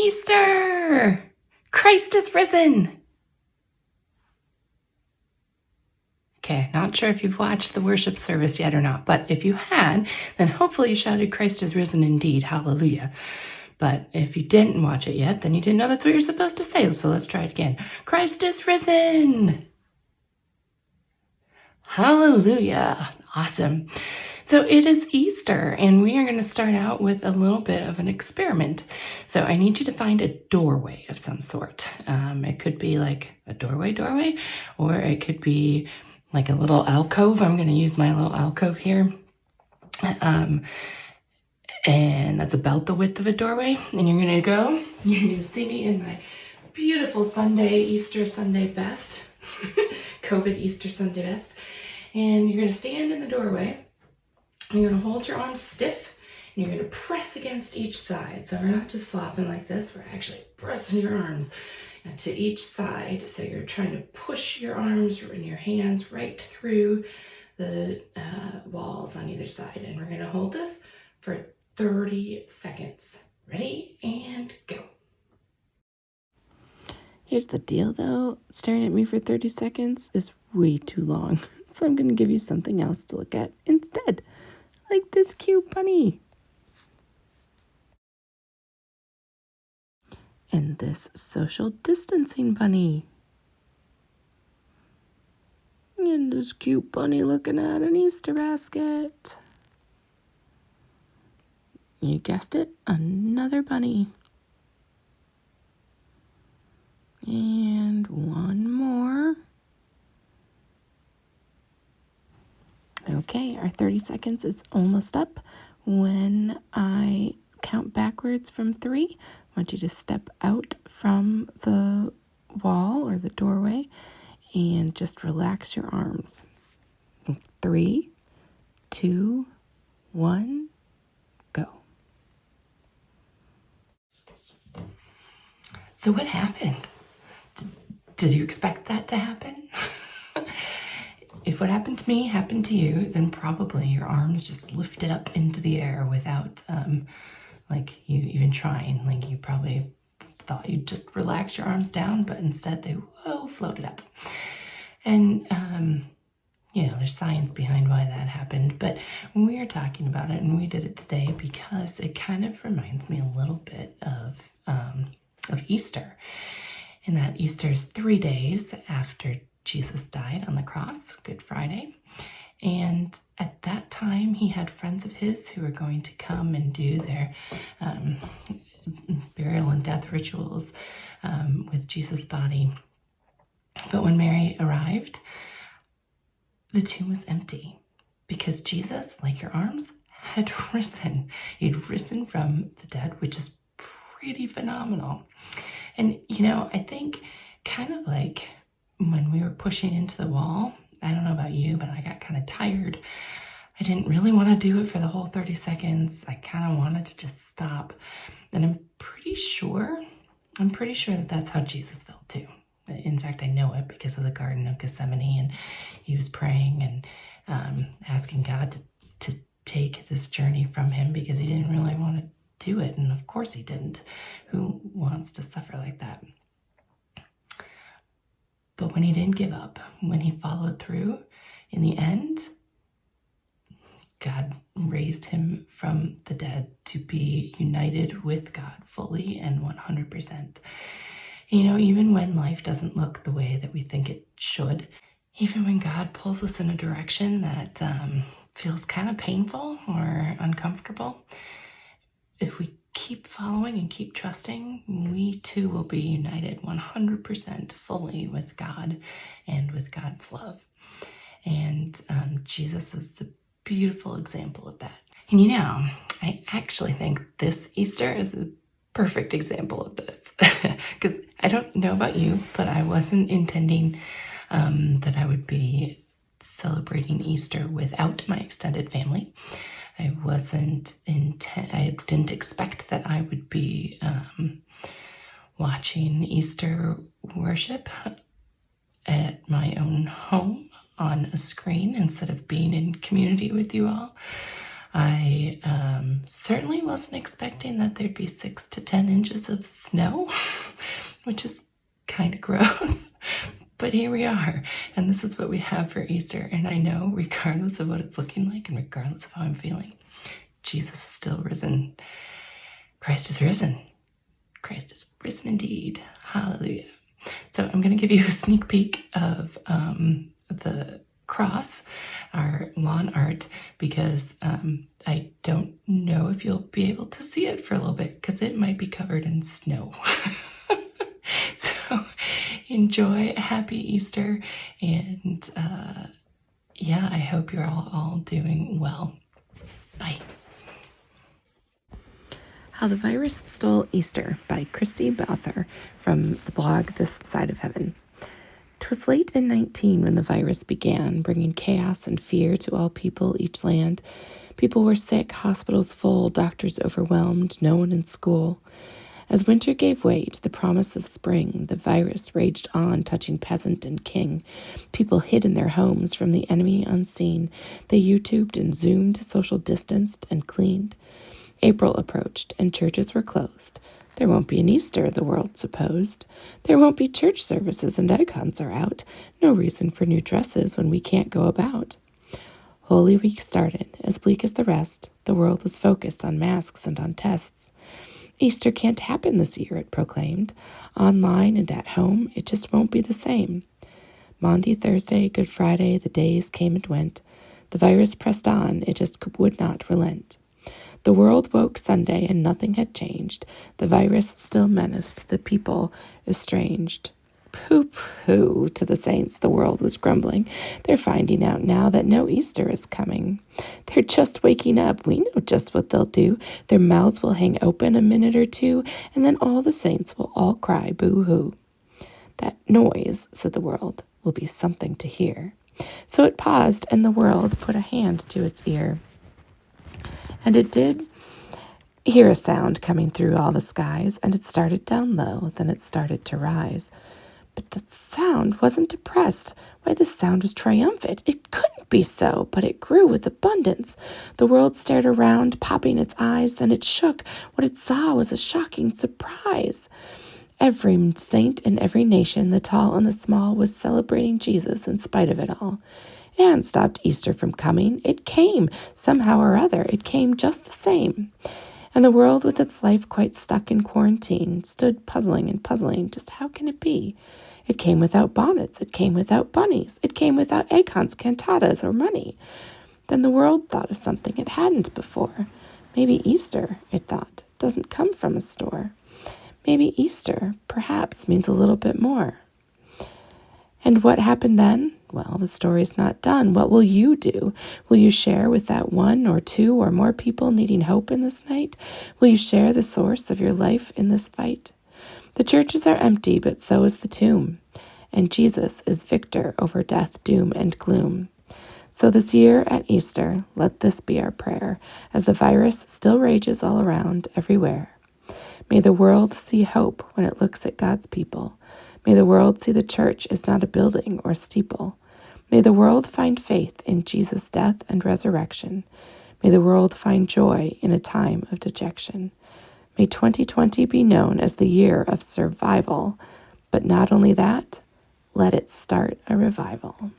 Easter! Christ is risen! Okay, not sure if you've watched the worship service yet or not, but if you had, then hopefully you shouted, Christ is risen indeed, hallelujah. But if you didn't watch it yet, then you didn't know that's what you're supposed to say, so let's try it again. Christ is risen! Hallelujah! Awesome. So it is Easter, and we are going to start out with a little bit of an experiment. So I need you to find a doorway of some sort. It could be like a doorway, or it could be like a little alcove. I'm going to use my little alcove here. And that's about the width of a doorway. And you're going to see me in my beautiful Easter Sunday best, COVID Easter Sunday best. And you're going to stand in the doorway. And you're going to hold your arms stiff. And you're going to press against each side. So we're not just flopping like this. We're actually pressing your arms to each side. So you're trying to push your arms and your hands right through the walls on either side. And we're going to hold this for 30 seconds. Ready? And go. Here's the deal though, staring at me for 30 seconds is way too long. So I'm going to give you something else to look at instead, like this cute bunny. And this social distancing bunny. And this cute bunny looking at an Easter basket. You guessed it, another bunny. And one more. Okay, our 30 seconds is almost up. When I count backwards from 3, I want you to step out from the wall or the doorway and just relax your arms. 3, 2, 1, go. So what happened? Did you expect that to happen? If what happened to me happened to you, then probably your arms just lifted up into the air without like you even trying. Like you probably thought you'd just relax your arms down, but instead they floated up. And there's science behind why that happened. But we are talking about it, and we did it today because it kind of reminds me a little bit of Easter. And that Easter is 3 days after Jesus died on the cross, Good Friday. And at that time, he had friends of his who were going to come and do their burial and death rituals with Jesus' body. But when Mary arrived, the tomb was empty because Jesus, like your arms, had risen. He'd risen from the dead, which is pretty phenomenal. And, I think kind of like when we were pushing into the wall, I don't know about you, but I got kind of tired. I didn't really want to do it for the whole 30 seconds. I kind of wanted to just stop. And I'm pretty sure that that's how Jesus felt too. In fact, I know it because of the Garden of Gethsemane, and he was praying and asking God to take this journey from him because he didn't really want to do it. And of course he didn't. Who wants to suffer like that? But when he didn't give up, when he followed through, in the end, God raised him from the dead to be united with God fully and 100%. Even when life doesn't look the way that we think it should, even when God pulls us in a direction that feels kind of painful or uncomfortable, if we keep following and keep trusting, we too will be united 100% fully with God and with God's love. And Jesus is the beautiful example of that. And I actually think this Easter is a perfect example of this. Because I don't know about you, but I wasn't intending that I would be celebrating Easter without my extended family. I didn't expect that I would be watching Easter worship at my own home on a screen instead of being in community with you all. I certainly wasn't expecting that there'd be 6 to 10 inches of snow, which is kind of gross. But here we are, and this is what we have for Easter. And I know, regardless of what it's looking like and regardless of how I'm feeling, Jesus is still risen. Christ is risen. Christ is risen indeed. Hallelujah. So I'm going to give you a sneak peek of the cross, our lawn art, because I don't know if you'll be able to see it for a little bit because it might be covered in snow. So enjoy a happy Easter, and yeah, I hope you're all doing well. Bye. How the Virus Stole Easter by Christy Bowther from the blog This Side of Heaven. 'Twas late in 19 when the virus began, bringing chaos and fear to all people, each land. People were sick, hospitals full, doctors overwhelmed, no one in school. As winter gave way to the promise of spring, the virus raged on, touching peasant and king. People hid in their homes from the enemy unseen. They YouTubed and Zoomed, social distanced and cleaned. April approached, and churches were closed. There won't be an Easter, the world supposed. There won't be church services, and icons are out. No reason for new dresses when we can't go about. Holy Week started. As bleak as the rest, the world was focused on masks and on tests. Easter can't happen this year, it proclaimed. Online and at home, it just won't be the same. Maundy, Thursday, Good Friday, the days came and went. The virus pressed on, it just would not relent. The world woke Sunday and nothing had changed. The virus still menaced the people estranged. Pooh-pooh to the saints, the world was grumbling. They're finding out now that no Easter is coming. They're just waking up. We know just what they'll do. Their mouths will hang open a minute or two, and then all the saints will all cry boo-hoo. That noise, said the world, will be something to hear. So it paused, and the world put a hand to its ear. And it did hear a sound coming through all the skies, and it started down low, then it started to rise. But the sound wasn't depressed. Why, the sound was triumphant. It couldn't be so, but it grew with abundance. The world stared around, popping its eyes, then it shook. What it saw was a shocking surprise. Every saint in every nation, the tall and the small, was celebrating Jesus in spite of it all. It hadn't stopped Easter from coming. It came, somehow or other. It came just the same. And the world, with its life quite stuck in quarantine, stood puzzling and puzzling. Just how can it be? It came without bonnets. It came without bunnies. It came without icons, cantatas, or money. Then the world thought of something it hadn't before. Maybe Easter, it thought, doesn't come from a store. Maybe Easter, perhaps, means a little bit more. And what happened then? Well, the story's not done. What will you do? Will you share with that one or two or more people needing hope in this night? Will you share the source of your life in this fight? The churches are empty, but so is the tomb. And Jesus is victor over death, doom, and gloom. So this year at Easter, let this be our prayer, as the virus still rages all around, everywhere. May the world see hope when it looks at God's people. May the world see the church is not a building or steeple. May the world find faith in Jesus' death and resurrection. May the world find joy in a time of dejection. May 2020 be known as the year of survival. But not only that, let it start a revival.